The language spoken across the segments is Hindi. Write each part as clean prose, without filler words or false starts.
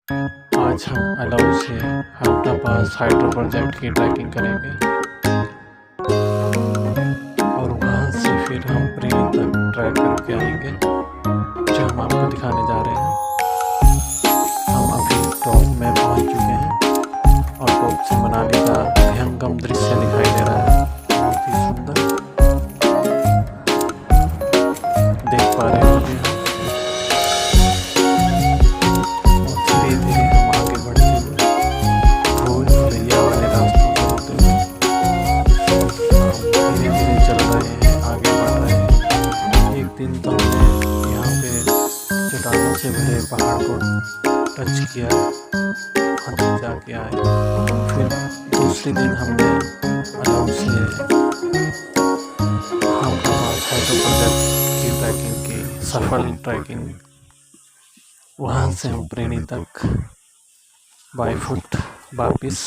आज हम अलाउ से हावड़ा पास हाइड्रो प्रोजेक्ट की ट्रैकिंग करेंगे और वहाँ से फिर हम प्रेम तक ट्रैक करके आएंगे जो हम आपको दिखाने जा रहे हैं। हम अभी टॉप में पहुँच चुके हैं और टॉप से मनाली का भयंकर दृश्य दिखाई दे रहा है, बहुत ही सुंदर देख पा रहे होंगे हम। धीरे धीरे हम आगे बढ़ते हुए भूल भुलैया वाले रास्तों से होते हुए हम धीरे धीरे चल रहे हैं, आगे बढ़ रहे हैं। एक दिन तो हमने यहाँ पे चट्टानों से भरे पहाड़ को टच किया, वहाँ तक जाके आए। फिर दूसरे दिन हमने अलाउ से हम हाइड्रो प्रोजेक्ट की ट्रैकिंग की सफल ट्रैकिंग। वहाँ से हम प्रेणी तक बाई फुट वापिस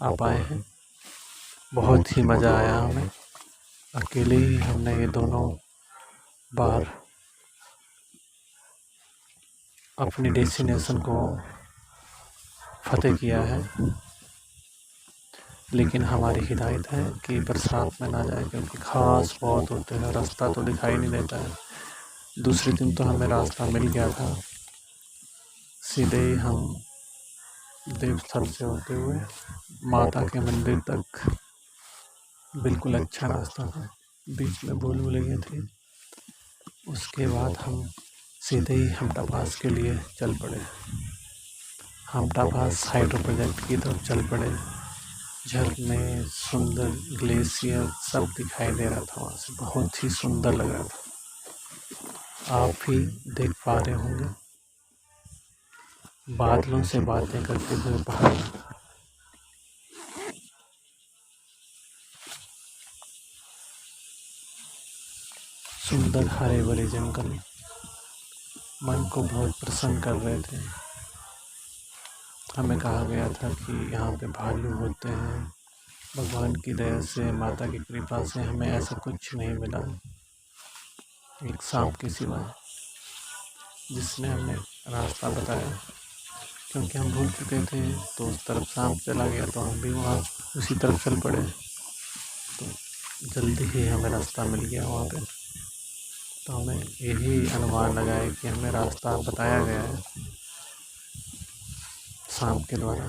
आ पाए हैं। बहुत ही मज़ा आया हमें। अकेले ही हमने ये दोनों बार अपनी डेस्टिनेशन को फतेह किया है, लेकिन हमारी हिदायत है कि बरसात में ना जाए क्योंकि घास बहुत होते हैं, रास्ता तो दिखाई नहीं देता है। दूसरे दिन तो हमें रास्ता मिल गया था, सीधे ही हम देवस्थल से होते हुए माता के मंदिर तक बिल्कुल अच्छा रास्ता था, बीच में भूल भुलैया थी। उसके बाद हम सीधे ही हमटा पास के लिए चल पड़े। हमटा पास हाइड्रो प्रोजेक्ट की तरफ चल पड़े। झरने, सुंदर ग्लेशियर सब दिखाई दे रहा था, वहाँ से बहुत ही सुंदर लग रहा था। आप भी देख पा रहे होंगे बादलों से बातें करते हुए पहाड़, सुंदर हरे भरे जंगल मन को बहुत प्रसन्न कर रहे थे। हमें कहा गया था कि यहाँ पे भालू होते हैं, भगवान की दया से, माता की कृपा से हमें ऐसा कुछ नहीं मिला, एक सांप के सिवा, जिसने हमें रास्ता बताया। क्योंकि हम भूल चुके थे तो उस तरफ सांप चला गया तो हम भी वहाँ उसी तरफ चल पड़े, तो जल्दी ही हमें रास्ता मिल गया वहाँ पे। तो हमें यही अनुमान लगाया कि हमें रास्ता बताया गया है सांप के द्वारा।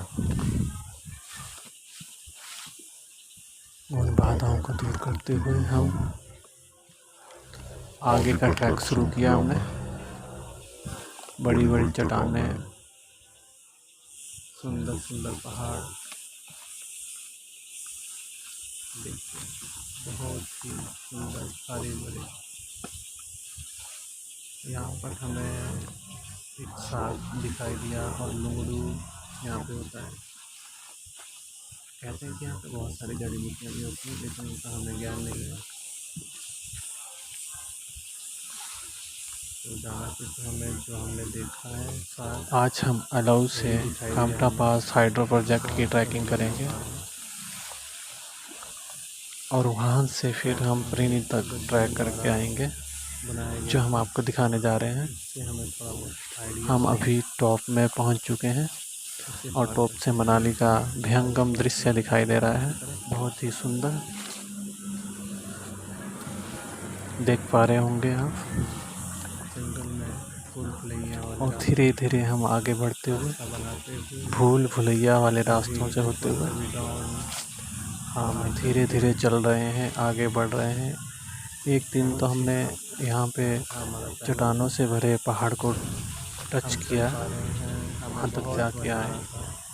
उन बाधाओं को दूर करते हुए हम आगे का ट्रैक शुरू किया। हमने बड़ी बड़ी चट्टानें, सुंदर सुंदर पहाड़, देखिए बहुत ही सुंदर हरे भरे। यहाँ पर हमें एक साग दिखाई दिया और लंगड़ू यहाँ पे होता है। कहते हैं कि यहाँ पे बहुत सारी जड़ी बूटियाँ भी होती हैं, लेकिन उनका हमें ज्ञान नहीं है। तो ज़्यादातर हमें जो हमने देखा है साग। आज हम अलाउ से हमटा पास हाइड्रो प्रोजेक्ट की ट्रैकिंग करेंगे और वहाँ से फिर हम प्रेणी तक ट्रैक करके आएंगे जो हम आपको दिखाने जा रहे हैं। हम अभी टॉप में पहुँच चुके हैं और टॉप से मनाली का भयंकर दृश्य दिखाई दे रहा है, बहुत ही सुंदर देख पा रहे होंगे आप। और धीरे धीरे हम आगे बढ़ते हुए भूल भुलैया वाले रास्तों से होते हुए हम धीरे धीरे चल रहे हैं, आगे बढ़ रहे हैं। एक दिन तो हमने यहाँ पे चट्टानों से भरे पहाड़ को टच किया, वहाँ तक जाके आए।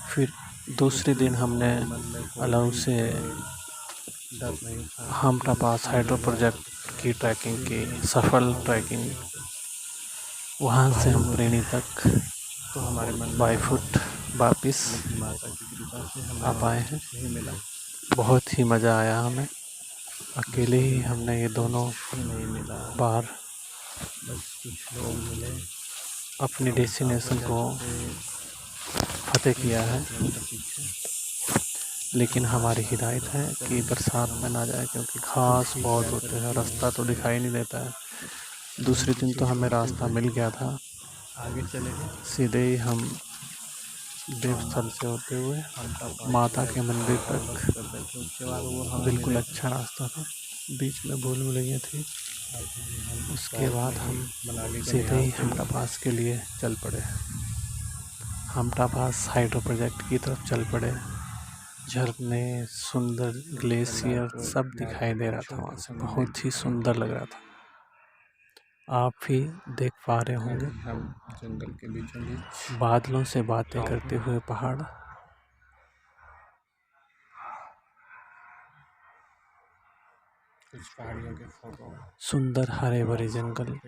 फिर दूसरे दिन हमने अलाउ से हमटा पास हाइड्रो प्रोजेक्ट की ट्रैकिंग की सफल ट्रैकिंग। वहाँ से हम प्रेणी तक तो हमारे मन बाई फुट वापिस आ पाए हैं। बहुत ही मज़ा आया हमें। अकेले ही हमने ये दोनों बार अपनी डेस्टिनेशन को फतेह किया है, लेकिन हमारी हिदायत है कि बरसात में ना जाए क्योंकि घास बहुत होते हैं, रास्ता तो दिखाई नहीं देता है। दूसरे दिन तो हमें रास्ता मिल गया था, आगे चले गए, सीधे ही हम देवस्थल से होते हुए माता के मंदिर तक। बिल्कुल अच्छा रास्ता था, बीच में भूल भुलैया थी। उसके बाद हम सीधे ही हमटा पास के लिए चल पड़े। हमटा पास हाइड्रो प्रोजेक्ट की तरफ चल पड़े। झरने, सुंदर ग्लेशियर सब दिखाई दे रहा था वहाँ से, बहुत ही सुंदर लग रहा था। आप भी देख पा रहे होंगे हम जंगल के बीचों बीच बादलों से बातें करते हुए पहाड़। कुछ पहाड़ियों के फोटो, सुंदर हरे भरे जंगल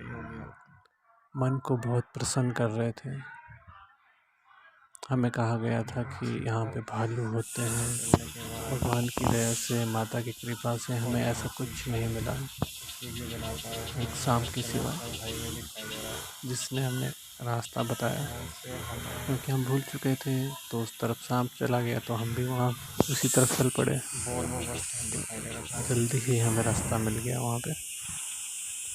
मन को बहुत प्रसन्न कर रहे थे। हमें कहा गया था कि यहाँ पे भालू होते हैं। भगवान की दया से, माता की कृपा से हमें ऐसा कुछ नहीं मिला, एक सांप की सिवा, जिसने हमें रास्ता बताया। क्योंकि हम भूल चुके थे तो उस तरफ सांप चला गया तो हम भी वहाँ उसी तरफ चल पड़े। जल्दी ही हमें रास्ता मिल गया वहाँ पे।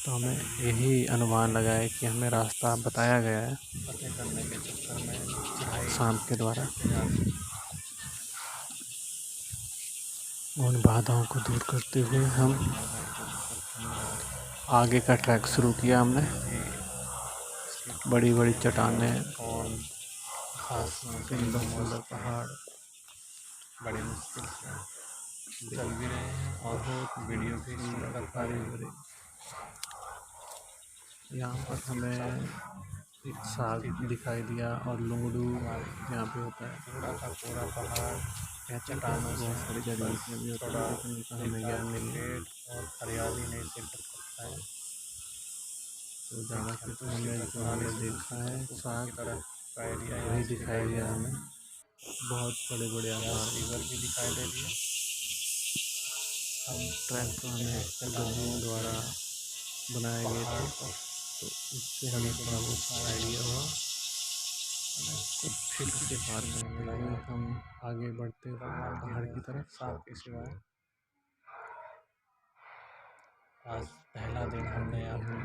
तो हमें यही अनुमान लगाया कि हमें रास्ता बताया गया है सांप के द्वारा। उन बाधाओं को दूर करते हुए हम आगे का ट्रैक शुरू किया हमने। बड़ी बड़ी चट्टानें, सुंदर सुंदर पहाड़, बड़ी मुश्किल से चल भी रहे हैं और बहुत वीडियो भी सुंदर हरी भरी। यहाँ पर हमें एक साग दिखाई दिया और लुंगड़ू यहाँ पे होता है। पूरा पहाड़, यहाँ चट्टानों बहुत सारी जड़ीबूटियाँ भी होती हैं, लेकिन उनका हमें ज्ञान नहीं है और हरियाली नहीं से रखा है। तो ज़्यादा कुछ हमें जो हमने देखा है साग वही दिखाई दिया हमें। बहुत बड़े बड़े आकार रिवर भी दिखाई दे दिए। हम ट्रैक तो हमें गद्दियों द्वारा बनाए गए थे, तो उससे हमें थोड़ा बहुत आइडिया हुआ। कुछ फिर से पार करते हुए हम आगे बढ़ते हुए पहाड़ की तरफ। सांप के सिवाय आज पहला दिन हमने यहाँ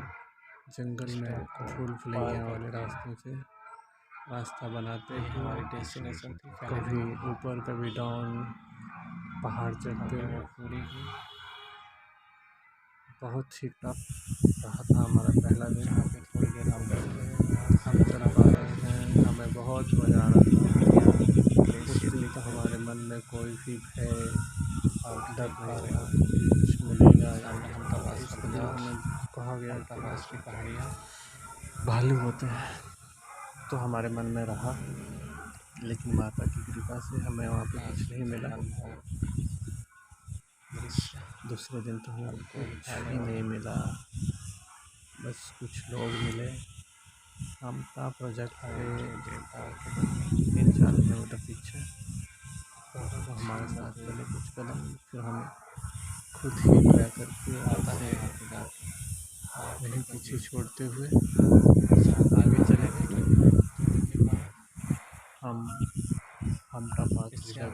जंगल में भूल भुलैया वाले रास्तों से रास्ता बनाते ही हमारी डेस्टिनेशन थी। कभी ऊपर कभी डाउन, पहाड़ चढ़ते हुए पूरी की। बहुत ही टफ रहा था हमारा पहला दिन। यहाँ पे थोड़ी देर हम बैठे, हम चल पा रहे हैं, हमें बहुत मज़ा आ रहा था। उस दिन तो हमारे मन में कोई भी भय और डर नहीं रहा कुछ मिलेगा या नहीं। हमें कहा गया कि पहाड़ियाँ भालू होते हैं, तो हमारे मन में रहा। लेकिन माता की कृपा से हमें वहाँ पे कुछ नहीं मिला। दूसरे दिन तो हमें कुछ ही नहीं मिला, बस कुछ लोग मिले। हमटा प्रोजेक्ट से 3-4 किलोमीटर पीछे तो हमारे साथ चले कुछ कदम, फिर हमें खुद ही ट्रैक करके आगे वहीं पीछे छोड़ते हुए आगे चले गए। हम हमटा पास जब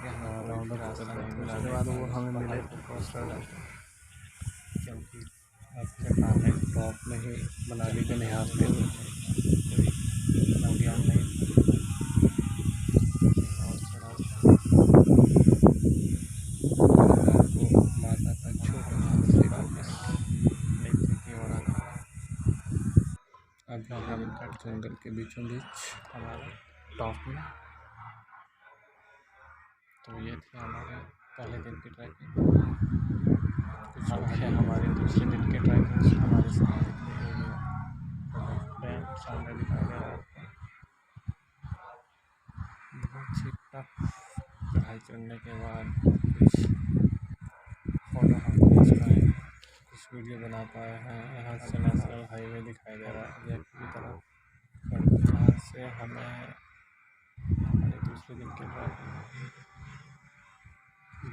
राउंड अप कर रहे थे उसके बाद वो हमें मिले थे क्रॉस रोड, क्योंकि चट्टानें टॉप में ही मनाली के निहारते हुए कोई इतना ज्ञान नहीं था। और चढ़ा को माता का छोटे से नीचे की ओर आता है। अभी हम जंगल के बीचों बीच हमारे टॉप में। तो ये थी हमारे पहले दिन की ट्रैकिंग। कुछ है हमारे दूसरे दिन के ट्रैकिंग हमारे साथ डैम सामने दिखाई दे रहा है। बहुत ही टफ चढ़ाई चढ़ने के बाद कुछ फ़ोटो हम खींच पाए, कुछ वीडियो बना पाए हैं। यहाँ से नेशनल हाईवे दिखाई दे रहा है जयपुर की तरफ, जहाँ से हमें हमारे दूसरे दिन के ट्रैकिंग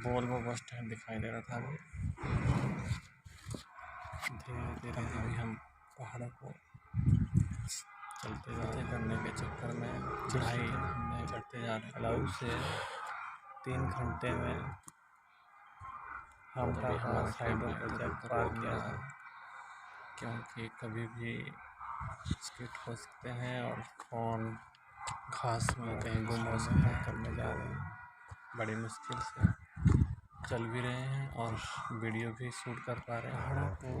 वोल्वो बस स्टैंड दिखाई दे रहा था। धीरे धीरे अभी हम पहाड़ों को चलते जाते करने के चक्कर में चढ़ाई हमने चढ़ते जा रहे अलाउ से 3 घंटे में हमटा पास हाइड्रो प्रोजेक्ट पार किया, क्योंकि कभी भी स्किट हो सकते हैं और फ़ोन घास में कहीं गुम हो सकता है। करने जा रहे हैं, बड़ी मुश्किल से चल भी रहे हैं और वीडियो भी शूट कर पा रहे हैं। पहाड़ों को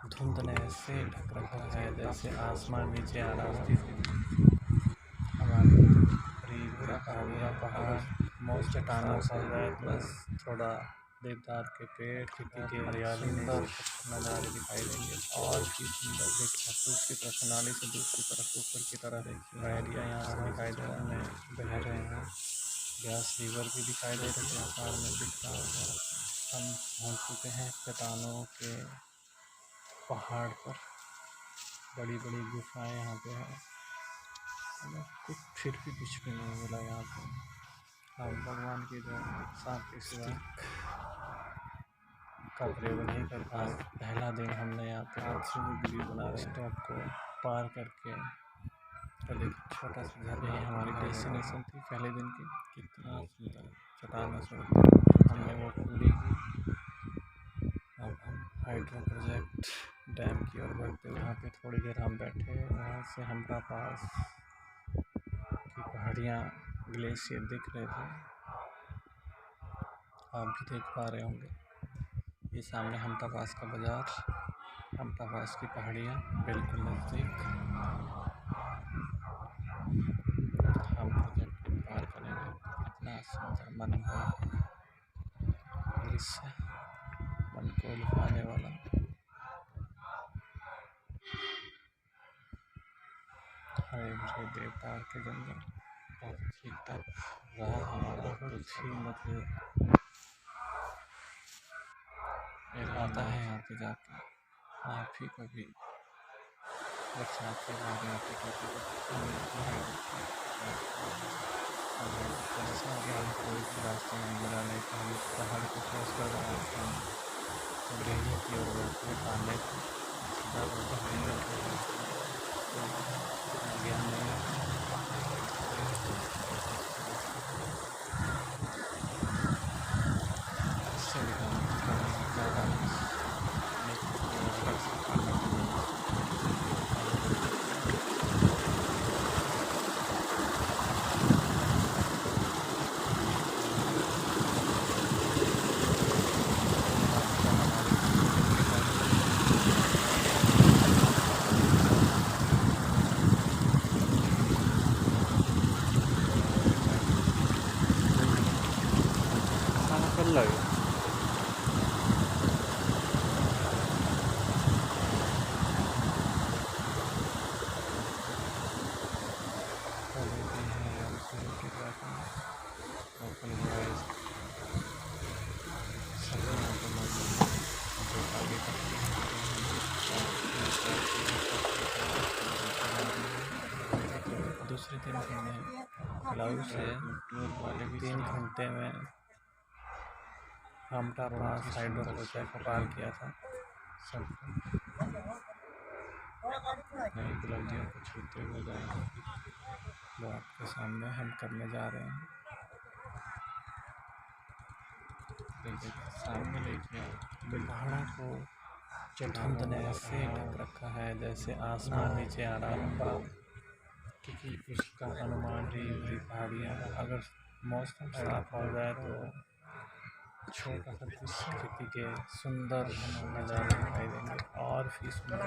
धुंध ने ऐसे ढक रखा है जैसे आसमान नीचे आ रहा है। हमारे करीब का पूरा पहाड़ मौसम चट्टानों से है, बस थोड़ा देवदार के पेड़, खेती के हरियाली सुंदर नज़ारे दिखाई देंगे और भी सुंदर। देखिए उसकी तरफ नाली से दूसरी तरफ ऊपर की तरफ बहरिया यहाँ से दिखाई दे रहा है, बह रहे हैं। ब्यास रिवर भी दिखाई दे रही है, पहाड़ में दिख रहा है। हम पहुँच चुके हैं चट्टानों के पहाड़ पर। बड़ी बड़ी गुफाएं यहाँ पे हैं, कुछ फिर भी कुछ भी नहीं मिला यहाँ पे। हम भगवान की जो सांप के सिवा का प्रयोग नहीं कर पाए। पहला दिन हमने यहाँ पे वीडियो बना रहे स्टॉप को पार करके कल एक छोटा सा घर में हमारी डेस्टिनेशन थी पहले दिन की। कितना सुंदर चट्टानों से हमने वो पूरी की। अब हम हाइड्रो प्रोजेक्ट डैम की ओर बढ़ते हुए यहाँ पे थोड़ी देर हम बैठे। वहाँ से हमरा पास की पहाड़ियाँ ग्लेशियर दिख रहे थे, आप भी देख पा रहे होंगे। ये सामने हमटा पास का बाजार, हमटा पास की पहाड़ियाँ बिल्कुल नज़दीक। हम प्रोजेक्ट पार करेंगे। कितना सुंदर मनमोहक दृश्य, मन को लुभाने वाला। हरे भरे देवदार के जंगल बहुत ठीक ठाक रहा हमारा। कुछ ही मतलब आता है यहाँ पे जाके। आप भी कभी बरसात के बाद यहाँ पे कभी ऐसा कि हम कोई भी रास्ते नहीं मिला, नहीं तो हम पहाड़ को क्रॉस कर रहे हैं। हम रेली की ओर बढ़ते पाने को सीधा ज्ञान नहीं है। लगे दूसरे दिन हमने क्लाउड से वाले 3 घंटे में हमटा पास हाइड्रो प्रोजेक्ट पार किया था। सब नई उपलब्धियों को छूते हुए जाएंगे, वो आपके सामने हम करने जा रहे हैं। सामने देखिए पहाड़ों को धुंध ने ऐसे ढक रखा है जैसे आसमान नीचे आ रहा है, क्योंकि उसका अनुमान ही पहाड़ियाँ अगर मौसम साफ हो जाए तो छोटा सा प्रकृति के सुंदर नज़ारे दिखाई देंगे और भी सुंदर।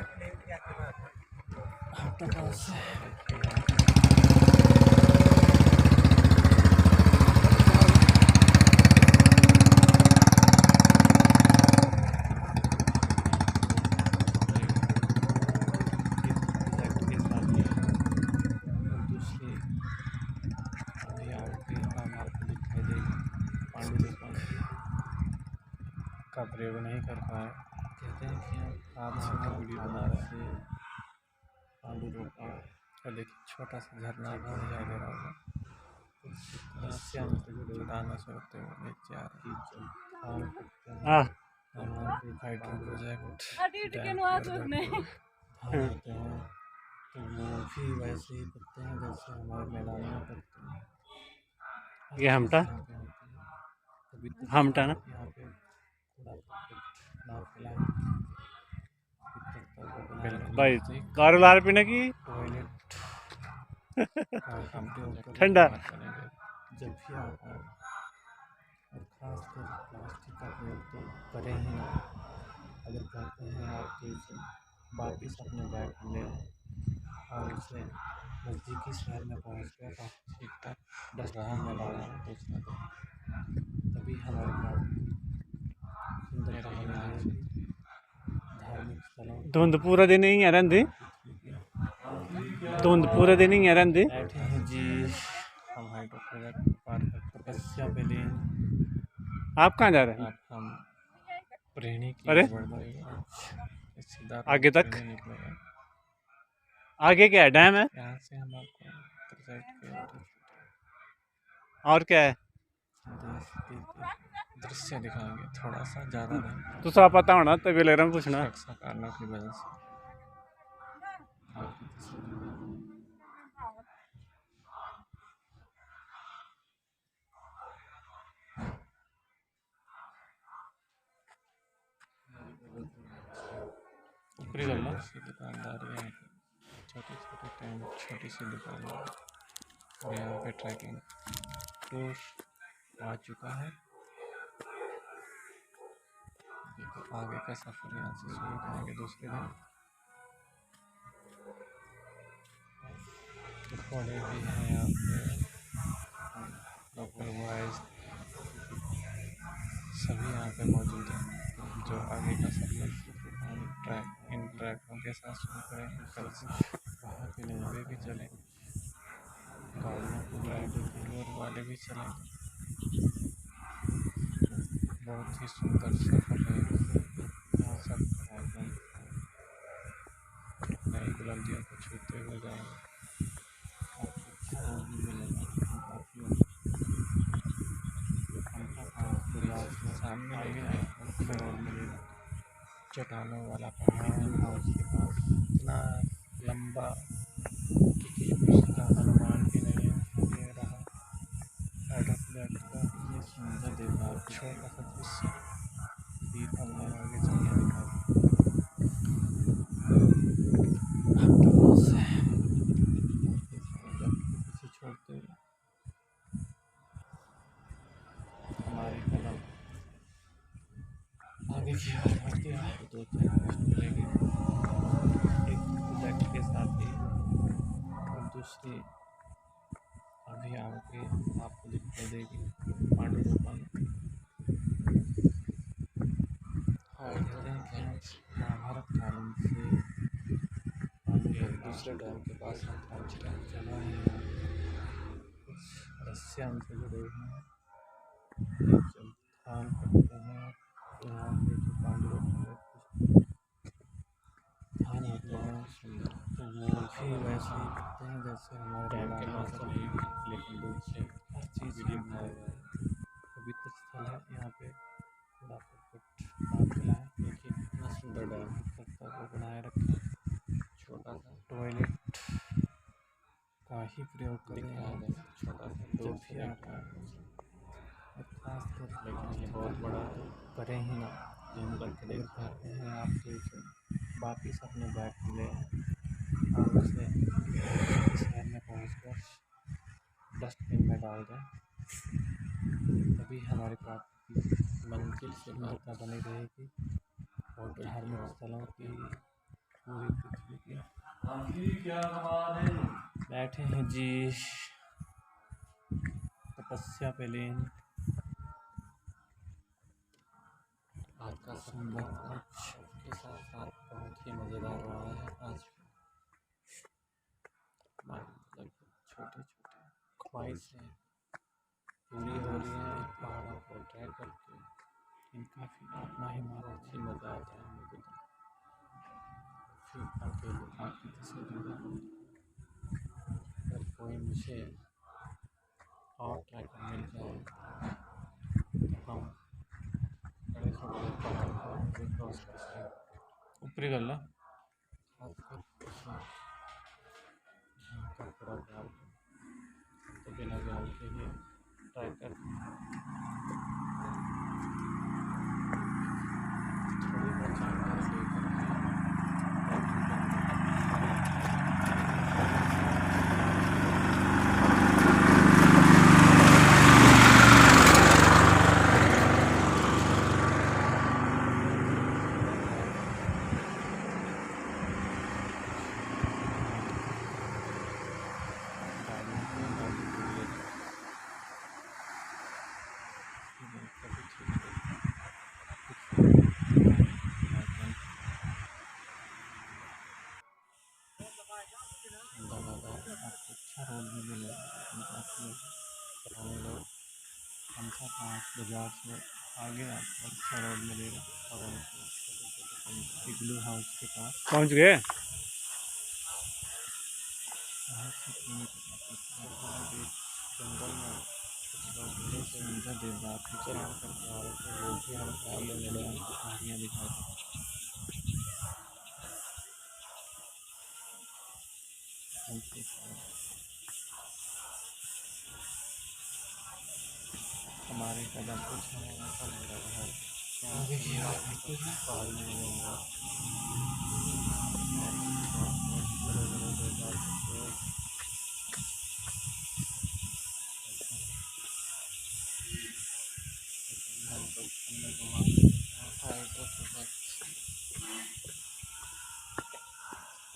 का प्रयोग नहीं कर पाए। कहते हैं कि आप वीडियो बना रहे हैं पांडु रोका और देखिए छोटा सा झरना भी दिखाई दे रहा होगा। इससे हम चट्टानों से होते हुए नीचे आ रहे हैं। हाइड्रो प्रोजेक्ट होते हैं तो वो भी वैसे ही करते हैं जैसे हमारे मैदान में करते हैं। ये हमटा ना यहाँ पे बिल्कुल भाई, दारू ला पीने की टॉयलेट ठंडा। जब भी आता है, और खासकर प्लास्टिक का प्रयोग तो करें ही ना। अगर करते हैं आप तो इसे वापिस अपने बैग में ले आएं और उसे नज़दीकी शहर में पहुँच कर ठीक ठाक डस्टबिन में डालें। तभी हमारे पास सुंदरता बनी रहेगी। धार्मिक स्थलों धुंध पूरा दिन ही रहती, धुंध पूरे दिन ही रहती। बैठे हैं जी हम हाइड्रो प्रोजेक्ट पार कर तपस्या पे लेन। आप कहाँ जा रहे हैं? अब हम प्रेणी की अरे ओर बढ़ेंगे। सीधा आगे तक प्रेणी निकलेगा। आगे क्या है? डैम है यहाँ से हम आपको प्रोजेक्ट के और क्या है? दृश्य दिखाएंगे, थोड़ा सा ज़्यादा नहीं। तो सब पता होना तभी लग रहा पूछना। सुरक्षा कारणों की वजह से ऊपरी गल्ला सी दुकानदार यहाँ पे छोटे छोटे टेंट, छोटी सी दुकानदार, और यहाँ पे ट्रैकिंग टूर आ चुका है। देखो आगे का सफर यहाँ से शुरू करेंगे दूसरे दिन। घोड़े भी हैं यहाँ पे, डॉक्टर वाइज सभी यहाँ पे मौजूद हैं। जो आगे का सफर हम इन ट्रैकों के साथ शुरू करेंगे। कल से वहाँ के नज़ारे भी चलें, गाड़ियों को टूर वाले भी चलेंगे। बहुत ही सुंदर सफर है। यहाँ सब नई बुलंदियों को छूते हुए जाएंगे। सामने मिलेगा चट्टानों वाला पहाड़, और उसके पास इतना लंबा कि उसका अनुमान भी नहीं दे रहा। हाइड्रोप्लेट का ये सुंदर देखा छोटा सा दृश्य फिर हमने आगे चलने दिखा। पीछे छोड़ते हुए हमारी कदम आगे की ओर बढ़ती है। दो तीन पोस्ट मिलेगी, एक प्रोजेक्ट के साथ ही और दूसरी अभी आगे आपको दिखाई देगी पांडुरोपण। महाभारत कालीन से दूसरे डैम के पास हम पहुँच रहे हैं। चला ही कुछ रस्सियाँ उनसे जुड़े हुए हैं। जब ध्यान करते हैं यहाँ पे जो पांडुरोपण में कुछ ध्यान होते हैं तो वो भी वैसे ही करते हैं जैसे हमारे डैम के पास नहीं, लेकिन दूर से हर चीज़ पवित्र स्थल है। यहाँ पे थोड़ा ना खिलाएं। देखिए कितना सुंदर डैम है, कर्तव्य बनाए रखें। छोटा सा टॉयलेट का ही प्रयोग करें छोटा सा जब भी आता है, और खासकर लेकिन ये बहुत बड़ा तो करें ही ना। अगर करते हैं आप तो इसे वापिस अपने बैग में ले आएं और उसे शहर में पहुँच कर डस्टबिन में डाल दें। तभी हमारे पास मंजिल से सुंदरता बनी रहेगी और धार्मिक स्थलों की पूरी पृथ्वी की। बैठे हैं जी तपस्या पे लेन। आज का संबंध के साथ साथ बहुत ही मज़ेदार रहा है। आज मतलब छोटे छोटे ख्वाहिशें पूरी हो रही हैं पहाड़ों को ट्रैक करके। इनका भी अपना ही बहुत ही मज़ा आता है मुझे तो। फिर अकेले प्रकृति से जुड़ा अगर कोई मुझे और ट्रैकर मिल जाए तो हम बड़े से बड़े पहाड़ को क्रॉस कर सकते। ऊपरी गल्ला खासकर यहाँ का थोड़ा ख्याल तो बिना ख्याल के ही ट्रैकर थोड़ी बहुत जानकारी लेकर 4-5 बाजार से आगे आपको अच्छा रोड मिलेगा और इग्लू हाउस के पास पहुंच गए। यहाँ से 3 किलोमीटर जंगल में कुछ लोग मिले थे, उनसे देर रात में चला करके आ रहे थे, वो भी हम आगे मिले, हमको पहाड़ियाँ दिखाई दी। हमारे कदम कुछ हमें ऐसा लग रहा है पहाड़ में मिलेंगे।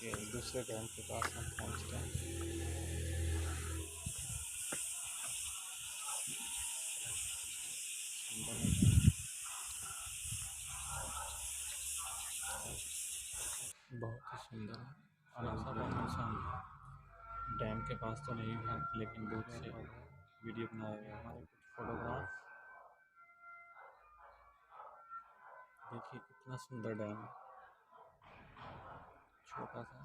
ये दूसरे डैम के पास हम पहुँच गए। बहुत ही सुंदर है। डैम के पास तो नहीं है, लेकिन दूर से वीडियो बनाया गया है। हमारे कुछ फोटोग्राफ देखिए, कितना सुंदर डैम है, छोटा सा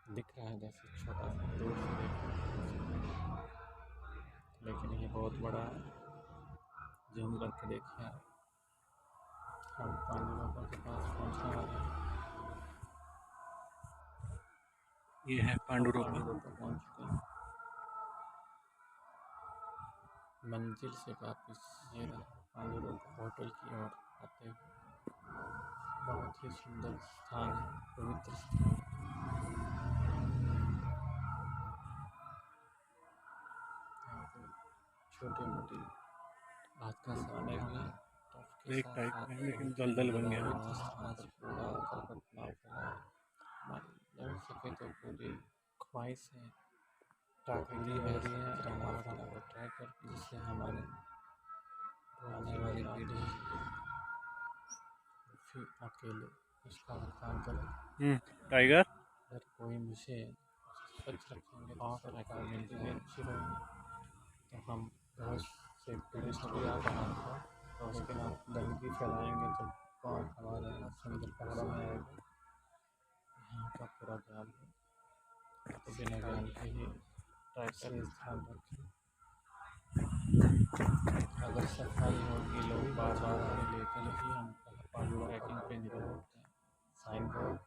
दिख रहा है, जैसे छोटा सा दूर से देखने, लेकिन ये बहुत बड़ा है। जूम करके देखिए आप। हम पांडु रोका के पास पहुँचने वाले हैं। ये है पांडु रोका। पहुँच चुके हैं। मंजिल से वापस ये रहा पांडु रोका होटल की ओर आते हुए। बहुत ही सुंदर स्थान है, पवित्र स्थान। यहाँ पे छोटे मोटे आज का समय में लेक टाइप में, लेकिन दलदल बन गया है। पूरा कलकत्ता लड़ सके तो पूरी ख्वाहिश है, प्राकृतिक हो रही है, हमारा ट्राई कर, जिससे हमारे आने वाली पीढ़ी फिर अकेले इसका काम करें। टाइगर अगर कोई मुझे स्वच्छ रखेंगे और सरकार मिलती है अच्छी रहेगी, तो हम बहुत से टूरिस्ट भी आ रहा था, और उसके नाम गंदगी फैलाएंगे तो कौन हमारे समुद्र पहाड़ों में आएगा। यहाँ का पूरा ध्यान है, तो बिना ज्ञान के ही ट्रैक से ध्यान रखें। अगर सफाई होगी, लोग बार बार आगे लेते नहीं, हम पांडु ट्रैकिंग पे जरूर साइन बोर्ड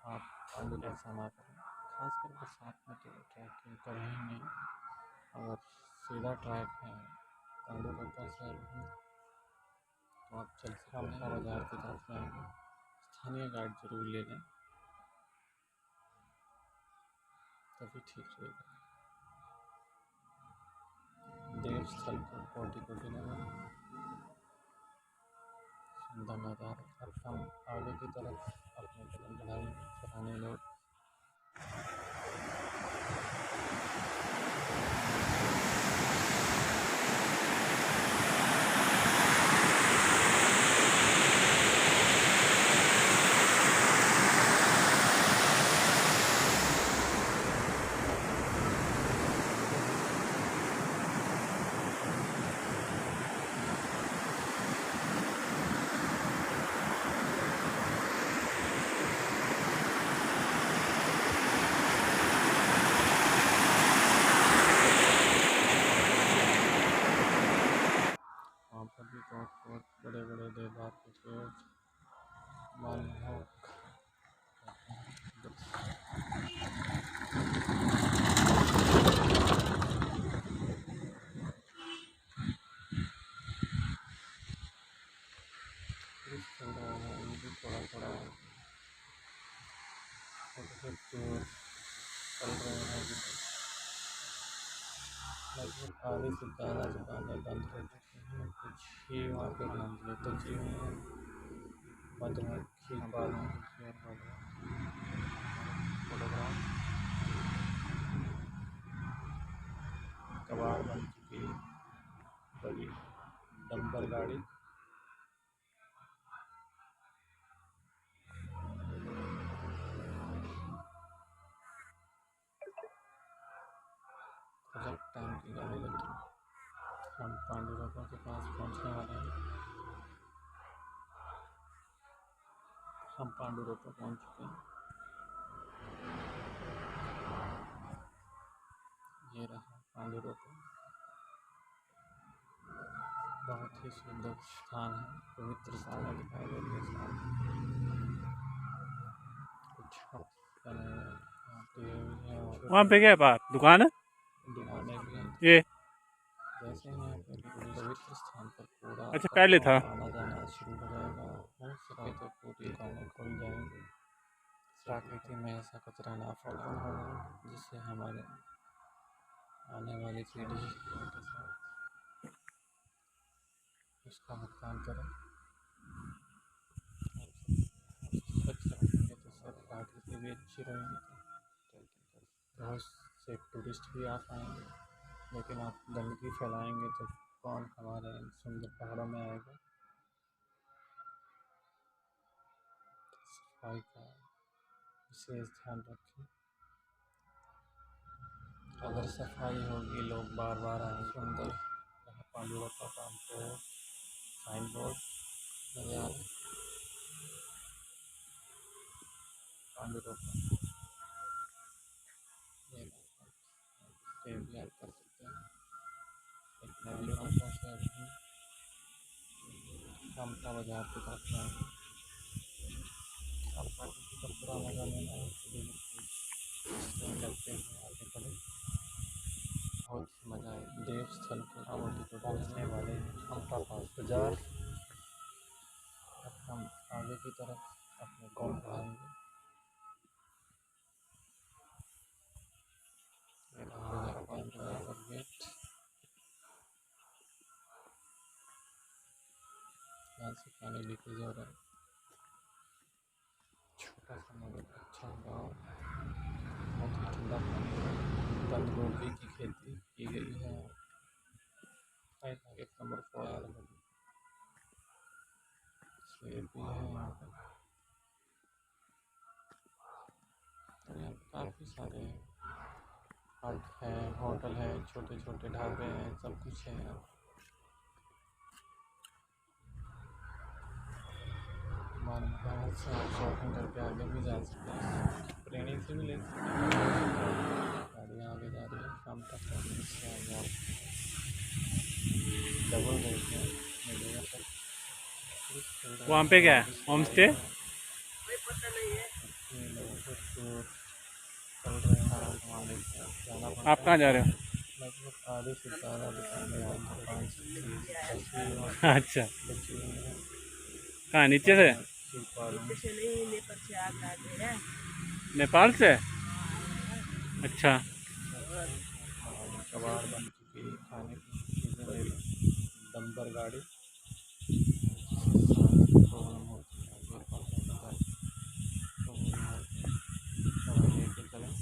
आप पांडु ऐसा ना करें, खासकर बरसात में तो ट्रैकिंग करें ही नहीं। अगर सीधा ट्रैक है पांडु रोका से तो आप चल सकते हैं। बाजार की तरफ जाएंगे, स्थानीय गाइड जरूर ले लें, तभी ठीक रहेगा। देव स्थल को कोटि कोटि नमन, सुंदर नज़ारा। अब हम आगे की तरफ अपने कदम बढ़ाएंगे, पुराने लोग वहाँ पर भी बहुत बड़े बड़े देवदार के पेड़ मनमोहक चल रहा है। ये भी थोड़ा थोड़ा छोटे टूर चल रहे हैं। लगभग आधे से ज़्यादा दुकानें बंद हो चुकी हैं, कुछ ही वहाँ पे मंजिलें बची हुई हैं। मधुमक्खी पालन की फोटोग्राफ कबाड़ बन चुकी है, बड़ी डंपर गाड़ी। की गाड़ी लेके हम पांडु रोपा के पास पहुंचने वाले हैं। हम पांडु रोपा पहुंच चुके हैं। ये रहा पांडु रोपा। बहुत ही सुंदर स्थान है, पवित्र स्थान दिखाई दे रही है। कुछ बने हुए यहाँ पे है और वहाँ पे क्या है बात दुकान है दुकानें भी हैं। ये? जैसे ही यहाँ पे पवित्र स्थान पर पूरा अच्छा पहले था। आना जाना शुरू हो जाएगा, हो सके तो पूरी दुकानें खुल जाएंगी। प्रकृति में ऐसा कचरा ना फैलाना होगा जिससे हमारे आने वाली पीढ़ी के साथ उसका भुगतान करें। स्वच्छ रखेंगे तो सब प्रकृति भी अच्छी रहेगी। बहुत से टूरिस्ट भी आ पाएंगे, लेकिन आप गंदगी फैलाएंगे तो कौन हमारे सुंदर पहाड़ों में आएगा। सफाई का विशेष ध्यान रखें। अगर सफाई होगी लोग बार बार आएंगे। सुंदर पांडु रोपा का बोर्ड, साइन बोर्ड नजर आ रहा है। पांडु रोपा भी आप कर सकते हैं। पांडु रोपा से अभी कामता बाजार की तरफ जाएंगे। आप प्रकृति का पूरा मजा लेना है, लगते हैं आगे बढ़े। बहुत मजा आए। देव स्थल के आवटी को पहुँचने वाले हैं। कामता पास बाजार। अब हम आगे की तरफ अपने कौन बढ़ाएंगे। गेट यहाँ से पानी लीकेज हो रहा है। छोटा सा मगर अच्छा गाँव, बहुत ही ठंडा पानी है। बंद गोभी की खेती की गई है। एक नंबर फल सेब भी है यहाँ पे। और यहाँ काफ़ी सारे हट है, होटल है, छोटे छोटे ढाबे हैं, सब कुछ है यहाँ। बाहर से आप शॉपिंग करके आगे भी जा सकते हैं, प्रेणी से भी ले सकते हैं। गाड़ियाँ आगे जा रही है। शाम तक से आगे आप डबल रेट में मिलेगा सब। वहाँ पे क्या है होम स्टे? लोग चल रहे हैं, सामान लेके जाना पड़ता आप कहाँ जा रहे हो? लगभग आधे से ज़्यादा दुकानें और दुकान से अच्छा बची हुई हैं। कहाँ नीचे से? नेपाल से? अच्छा कबाड़ बन चुकी है, खाने की चीज़ें ले लो। डंपर गाड़ी प्रॉब्लम होती है, दवाई लेके चलें।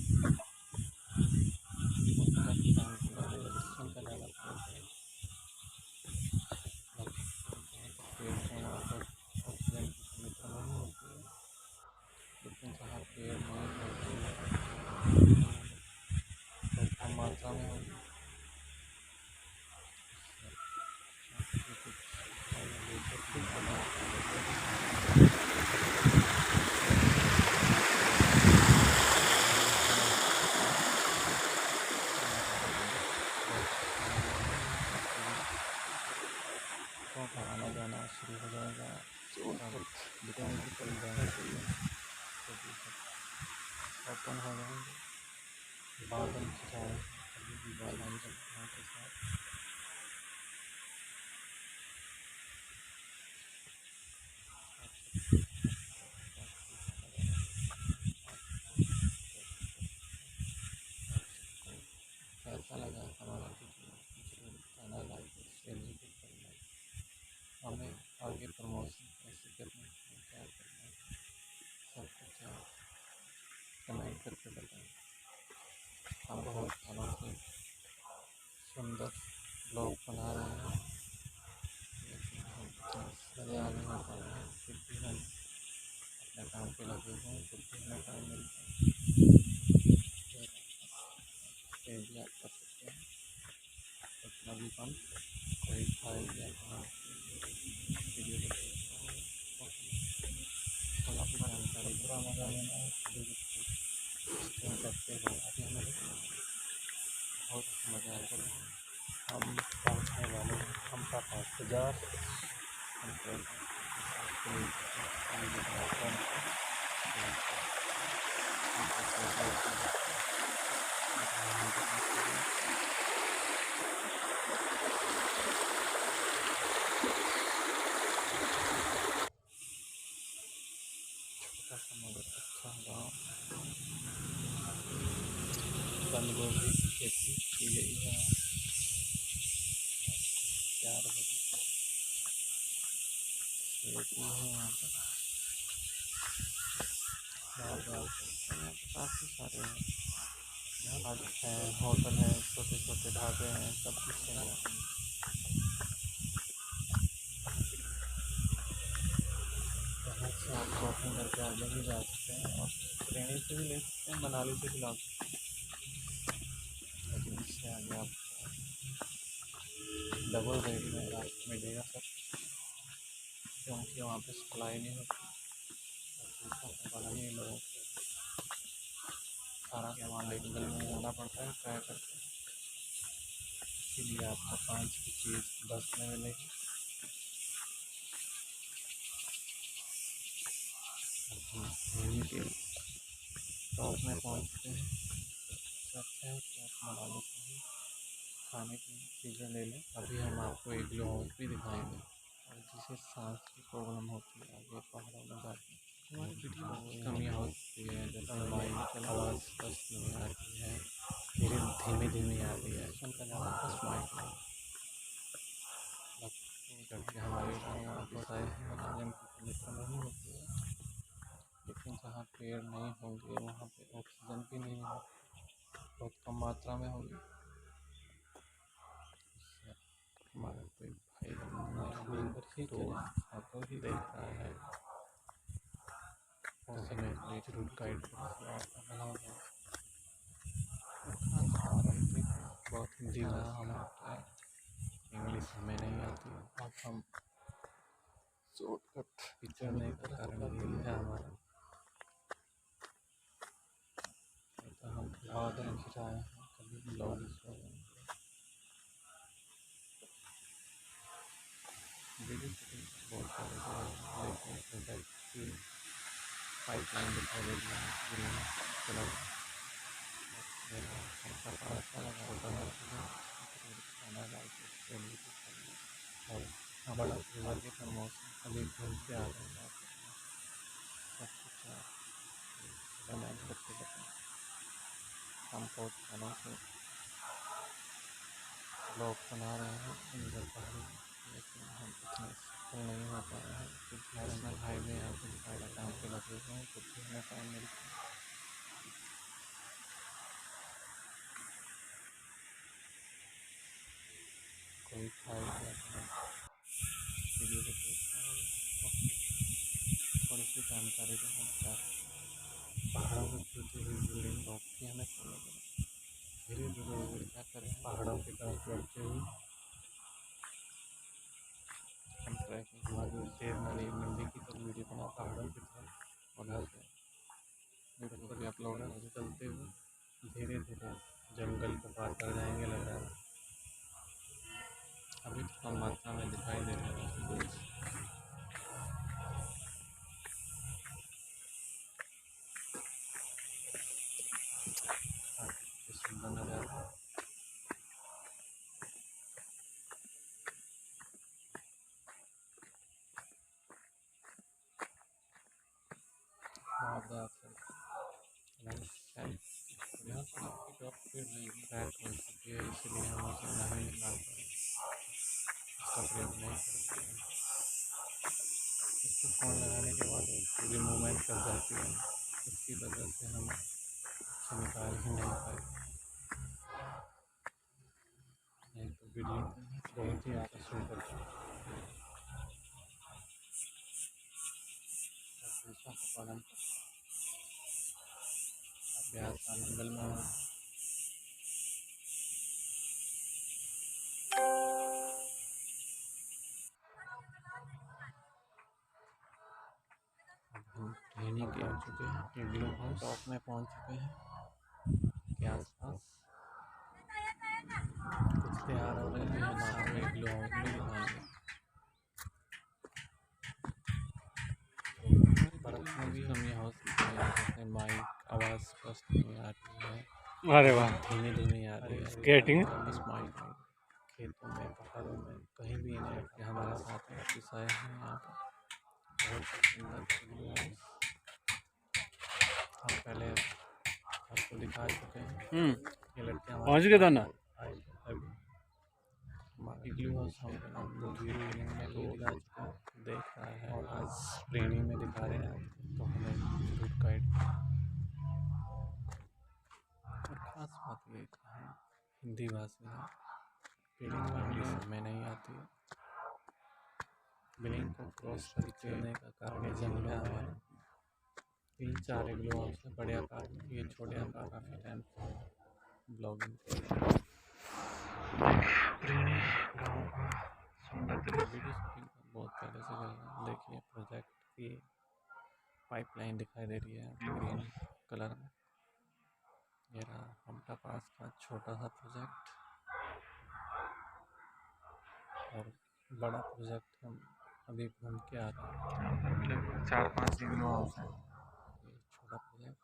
ऑक्सीजन की कमी तो नहीं होती है, लेकिन जहाँ पेड़ नहीं होते तो कम मात्रा में होगी। तो आना जाना शुरू हो जाएगा। दुकान भी खुल जाएंगे, ओपन हो जाएंगे। बादल छाए अभी भी बादल के साथ। कैसा लगा हमारा वीडियो? बताना, लाइक शेयर जरूर करना। हमें आगे प्रमोशन कैसे करना है, क्या करना है, सब कुछ आप कमेंट करके बताएं। हम बहुत सालों से सुंदर ब्लॉग बना रहे हैं, लेकिन हम मज़ा नहीं हो पा रहे हैं। फिर भी हम अपने काम पे लगे हुए हैं, फिर भी हमें टाइम मिलता है। ये भी आप कर सकते हैं। स्टेम करते हुए अभी हमें बहुत मज़ा आएगा। हम पहुँचने वाले हैं हमका पास बाजार। हम छोटा सा मगर अच्छा गाँव। बंद गोभी की खेती की गई है। 4 बजे खेती है यहाँ पर। काफ़ी सारे हैं, होटल हैं, छोटे छोटे ढाबे हैं, सब कुछ है यहाँ। यहाँ से आप शॉपिंग करके आगे भी जा सकते हैं और ट्रेन से भी ले सकते हैं, मनाली से भी ला सकते हैं। लेकिन इससे आगे आप डबल रेट में रास्ते मिलेगा सर, क्योंकि वहाँ पे सप्लाई नहीं होती। पता नहीं लोगों को सारा सामान लेकर में जाना पड़ता है ट्राई करके, इसीलिए आपको 5 की चीज़ 10 में मिलेगी। हम के टॉप में पहुँचते हैं। अच्छा है कि आप मनाली से ही खाने की चीज़ें ले लें। अभी हम आपको एक ग्लोव भी दिखाएंगे, और जिसे सांस की प्रॉब्लम होती है आगे पहाड़ों में जाके हमारी वीडियो में कमियाँ होती है, जैसे माइक आवाज़ स्पष्ट नहीं आती है, धीरे धीमी धीमी आती है, उनका ज़्यादा बस माइक नहीं करके हमारे वापस आए हैं। ऑक्सीजन की कमी तो नहीं होती है, लेकिन जहाँ पेड़ नहीं होंगे वहाँ पे ऑक्सीजन भी नहीं होगी, बहुत कम मात्रा में होगी। हमारा कोई भाई लेकर ही चले, ऑटो ही देख रहा है तो हमें जरूर गाइड करें। बहुत हिंदी रहा हम आता है, इंग्लिश हमें नहीं आती। अब हम शॉर्टकट पिछड़ने का कारण यही है हमारा, तो हम ब्लॉग नहीं रहे हैं, कभी ब्लॉग वीडियो शूटिंग बहुत सारे लेकिन पाइपलाइन दिखाई दे रही है चला और बड़ा आगे का मौसम अभी घूम के आ रहा है। सब कुछ बनाए करके बताएं। हम बहुत खानों से ब्लॉग बना रहे हैं इंदर पहाड़ी, लेकिन हम इतने सफल नहीं हो पा रहे हैं क्योंकि नेशनल हाईवे यहाँ पे सारे काम पे लगे हुए हैं, कुछ भी हमें टाइम मिलता है। कोई खाएगा वीडियो को देखता है तो थोड़ी सी जानकारी देना चाहते हैं। पहाड़ों में गिरती हुई बिल्डिंग लोग भी हमें फॉलो करें, धीरे धीरे क्या करें पहाड़ों की तरफ बढ़ते हुए हम ट्रैकिंग हमारी देर नाली मंडी की तरफ वीडियो बना पहाड़ों की तरफ उधर से यूट्यूब पर अपलोड चलते हुए धीरे धीरे जंगल को पार कर जाएंगे लग रहा है। अभी तो कम मात्रा में दिखाई दे रहा है। सुंदर नज़ारा ट्रैक हो चुकी है, इसलिए हम उसे नहीं निकाल पाए, इसका प्रयोग नहीं कर पाए। इस पर फ़ोन लगाने के बाद वो पूरी मूवमेंट कर जाती है, इसकी वजह से हम उसे निकाल ही नहीं पाए। नहीं तो वीडियो बहुत ही अच्छा शूट होता है। पालन अभ्यास जंगल में हम ट्रेनिंग के आ चुके हैं। ये ग्लो हाउस टॉप में पहुंच चुके हैं के आसपास। कुछ तैयार हो रहे हैं, हम आपको एक ग्लो हाउस में दिखाएंगे। बर्फ में भी हम ये हाउस दिखाएंगे। माइक आवाज़ स्पष्ट नहीं आ रही है, अरे वाह, धीमी धीमी आ रही है। स्केटिंग। इस माइक में खेतों में पहाड़ों में कहीं भी नहीं कि हमारे साथ वापिस आए हैं यहाँ पर। बहुत सुंदर ग्लो हाउस हम पहले आपको दिखा चुके हैं। ये लड़के पहुँच गए दोनों। ग्लू हाउस हम वीडियो में दिखा चुके हैं, देख रहा है और आज ट्रेनिंग में दिखा रहे हैं तो हमें जरूर गाइड। और ख़ास बात ये कि हम हिंदी भाषी हैं, बिलिंग में हमें समय नहीं आती है। बिलिंग को क्रॉस करने का कारण जंगल है हमारे 3-4 ग्लो हाउस से बड़े आकार में, ये छोटे आकार काफ़ी टाइम ब्लॉगिंग सुंदर वीडियो शूटिंग बहुत पहले से कर रहे हैं। देखिए प्रोजेक्ट की पाइपलाइन दिखाई दे रही है ग्रीन कलर में। ये रहा हमटा पास का छोटा सा प्रोजेक्ट और बड़ा प्रोजेक्ट हम अभी घूम के आ रहे हैं। 4-5 ग्लो हाउस है, ये छोटा प्रोजेक्ट।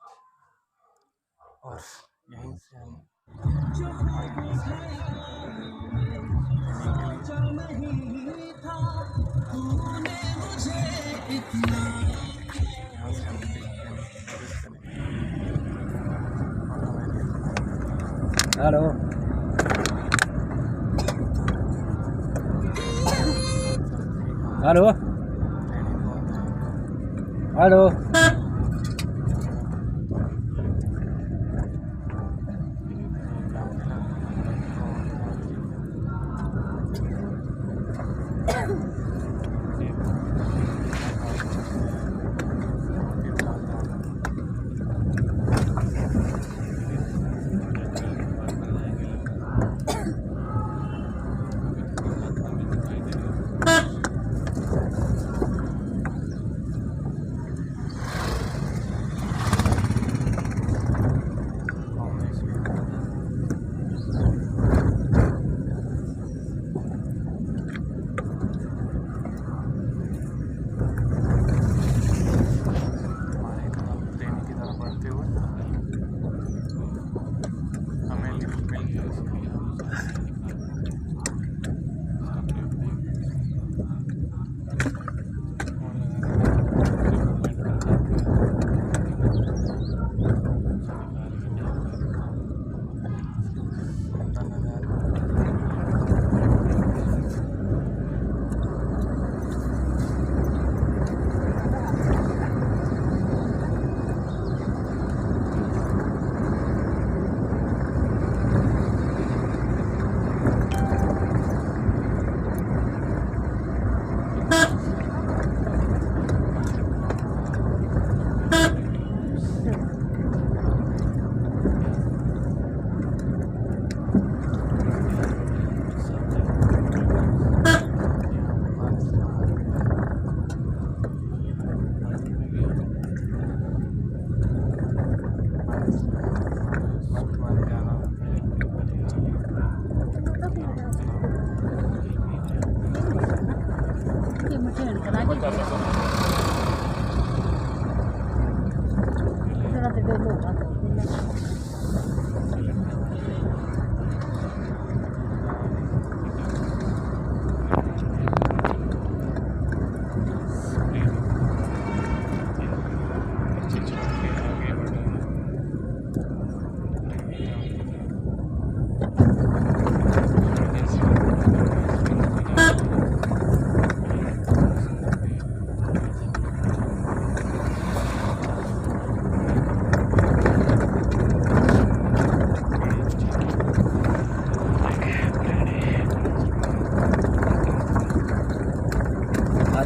और यहीं से हम हेलो हेलो हेलो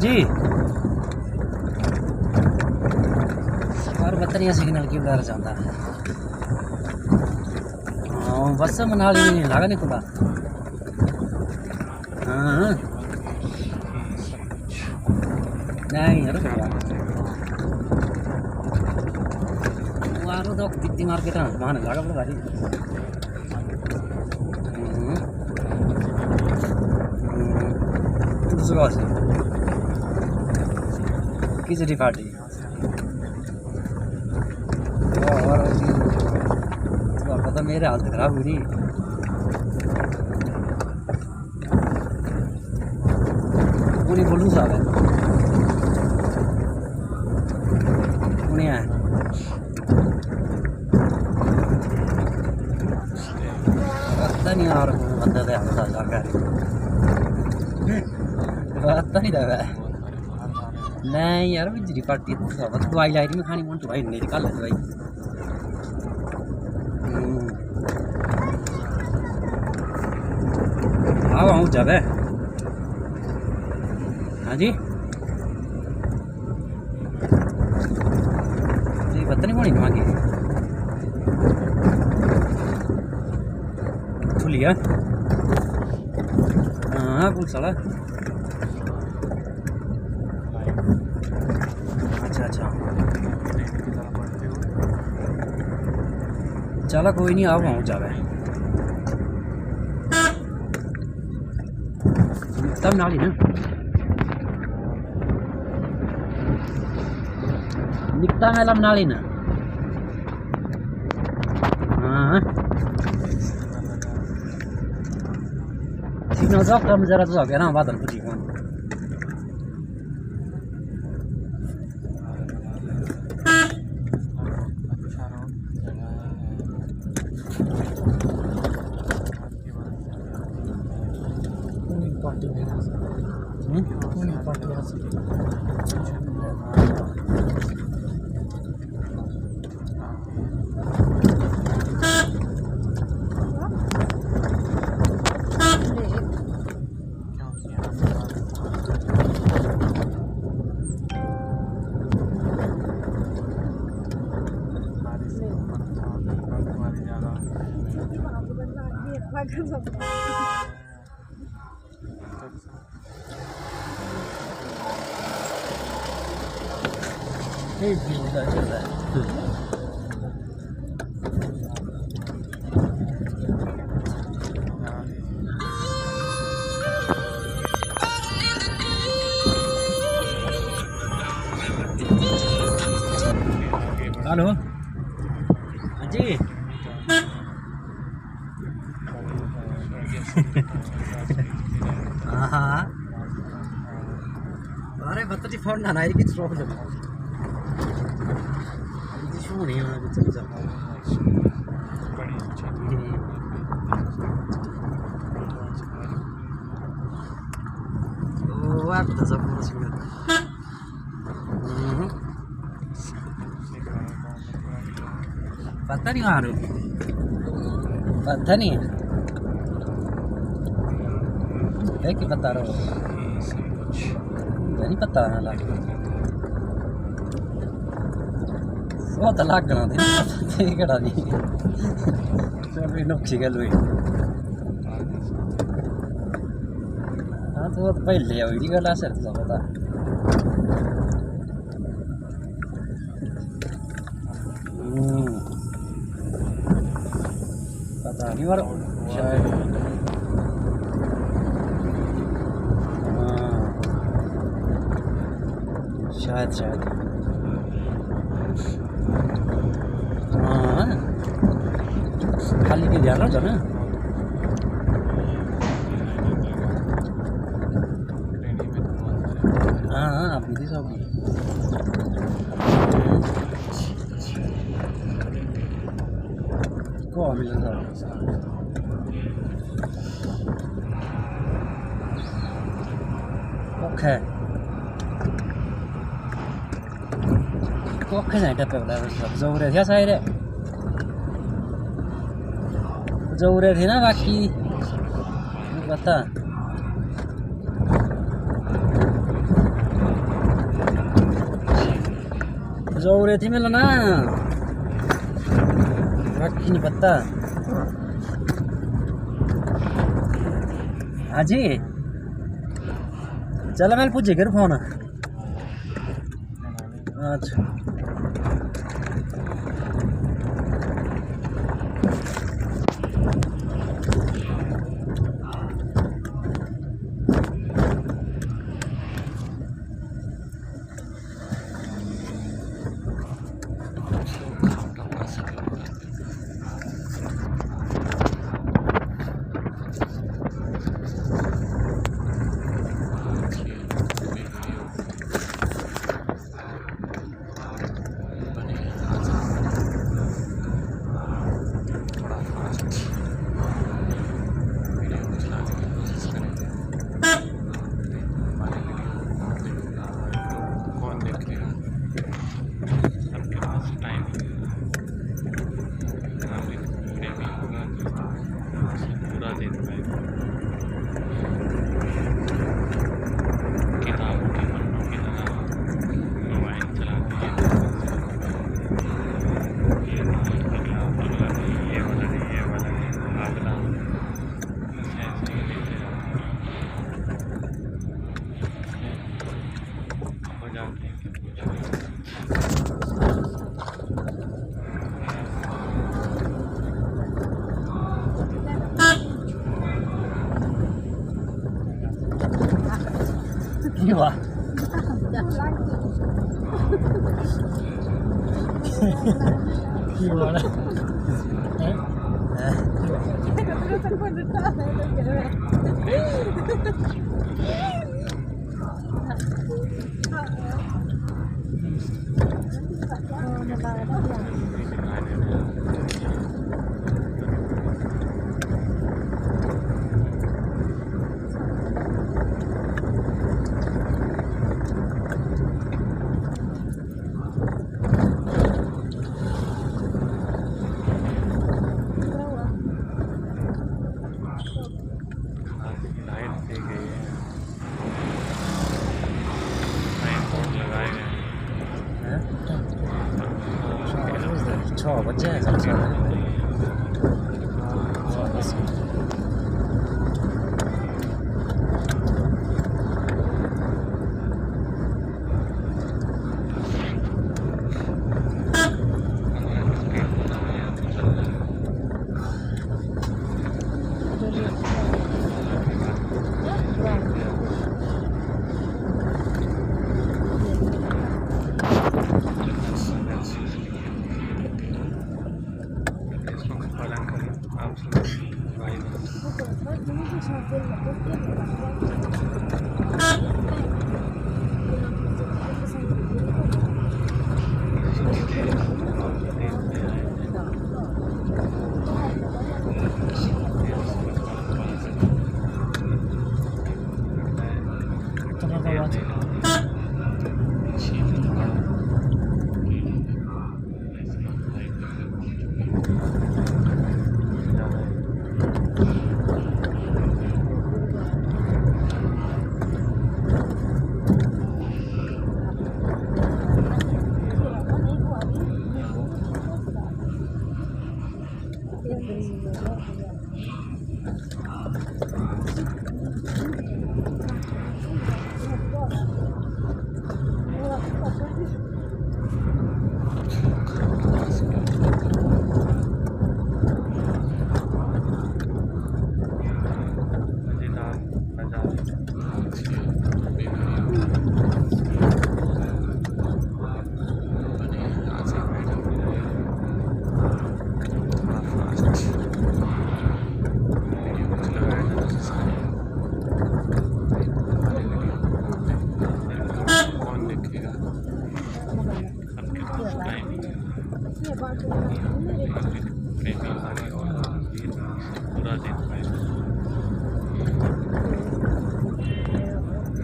जी और बतरिया सिग्नल की उधर जाता है बस मनाली लागा नहीं खुला हाँ नहीं यार Baru dok di market mana gak ada lagi. Itu suka sih. Kisah party. और तो पता मेरे हालत खराब हुई पूरी बोलूँ साहब है उन्हें है पता नहीं यार बंदा तो हालत आ कर पता नहीं लगा नहीं यार बिजली पार्टी दवाई लाई रही मैं खानी मन दवाई नहीं निकाल दवाई आओ आऊँ जब है हाँ जी जी पता नहीं कौन मांगी खुलिया हाँ पुलिस वाला अच्छा चलो कोई नहीं आओ आऊँ जावे तब नाली ना निकता है लम नाली ना हाँ सिग्नल जाओ कम जरा तो गया ना बादल कुछ कौन हेलो जी हाँ अरे बता दी फोन ना नाई की प्रॉब्लम शो नहीं होना कुछ चल ओ आप तो सब कुछ पता नहीं आ रहा पता नहीं है कि बता रहा हूँ नहीं पता है ना बहुत अलग करा दे कड़ा नहीं बड़ी नौखी गल हुई हाँ तो पहले हुई गल सर तो पता पता नहीं और शायद शायद हाँ खाली के ध्यान रखो ना हाँ आप भी सब को मिल ओके ओके नहीं टपे वाला सब जोरे थे सारे जोरे थे ना बाकी पता जोरे थे मिला ना बाकी नहीं पता हाजी चलो मैं पूछे कर फोन अच्छा Wah. Gimana? Cho bánh xe sẵn sàng.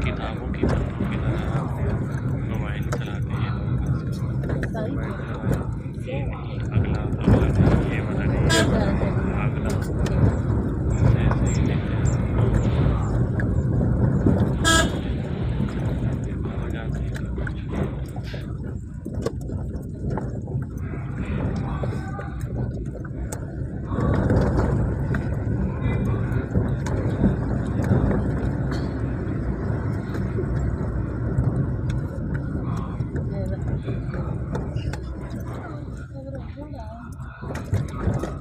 किताबों की तरह मोबाइल चलाते हैं ये नहीं अगला नहीं ये वाला नहीं अगला ऐसे ही लेते हैं हो जाती है।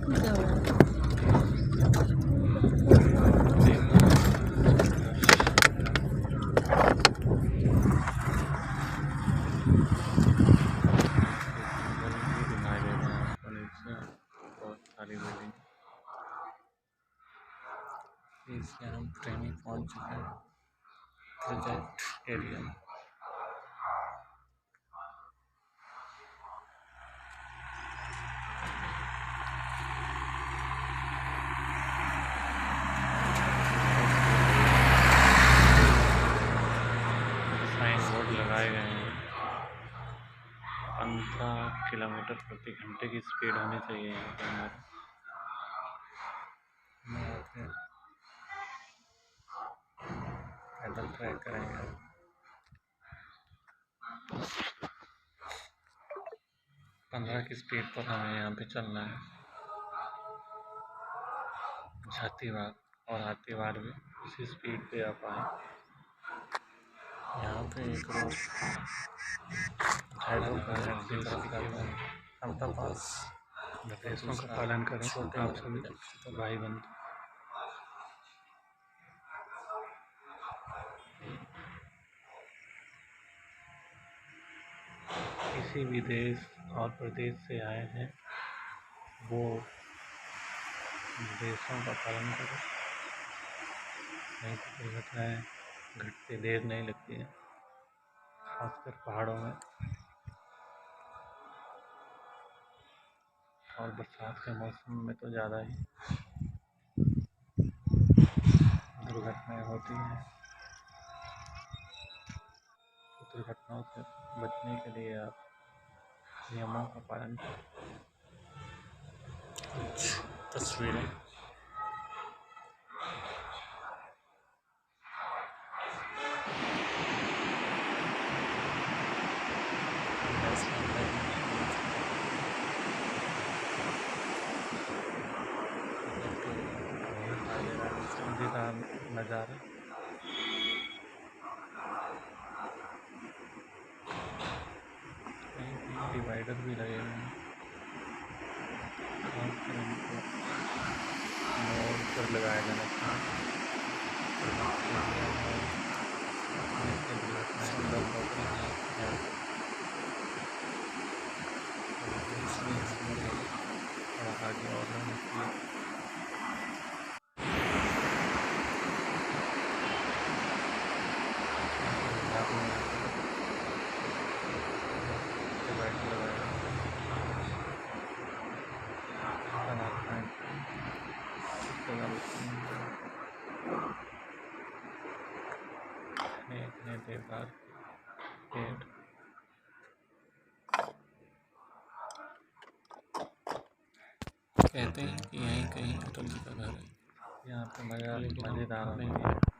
No. सारी बिल्डिंग। इसलिए हम ट्रेन पहुंच चुके हैं प्रोजेक्ट एरिया में। साइन बोर्ड लगाए गए हैं। 15 किलोमीटर प्रति घंटे की स्पीड होनी चाहिए यहाँ पे हमारी। हम यहाँ पे पैदल ट्रैक करेंगे। 15 की स्पीड पर हमें यहाँ पे चलना है। जातिवाद और आतिवाद भी उसी स्पीड पे आप आए। यहाँ पे एक रोड हाइड्रो प्रोजेक्ट की तरफ जाता है समता पास। निर्देशों का पालन करें छोटे आप सभी भाई बंधु। किसी भी देश और प्रदेश से आए हैं वो निर्देशों का पालन करें, नहीं तो दुर्घटनाएँ घटते देर नहीं लगती है, खासकर पहाड़ों में और बरसात के मौसम में तो ज़्यादा ही दुर्घटनाएँ होती हैं। तो दुर्घटनाओं से बचने के लिए आप नियमों का पालन करें। कुछ तस्वीरें मज़ेदार नज़ारा। कहीं कहीं डिवाइडर भी लगे हुए हैं, खासकर इनको मोड़ पर लगाया जाना चाहिए। इससे दुर्घटनाएँ कम होती हैं। थोड़ा आगे और रहना चाहिए। डिवाइडर लगाया इतने बेकार पेड़। कहते हैं कि यहीं कहीं अटल जी का घर है। यहाँ पे मज़ेदार होने के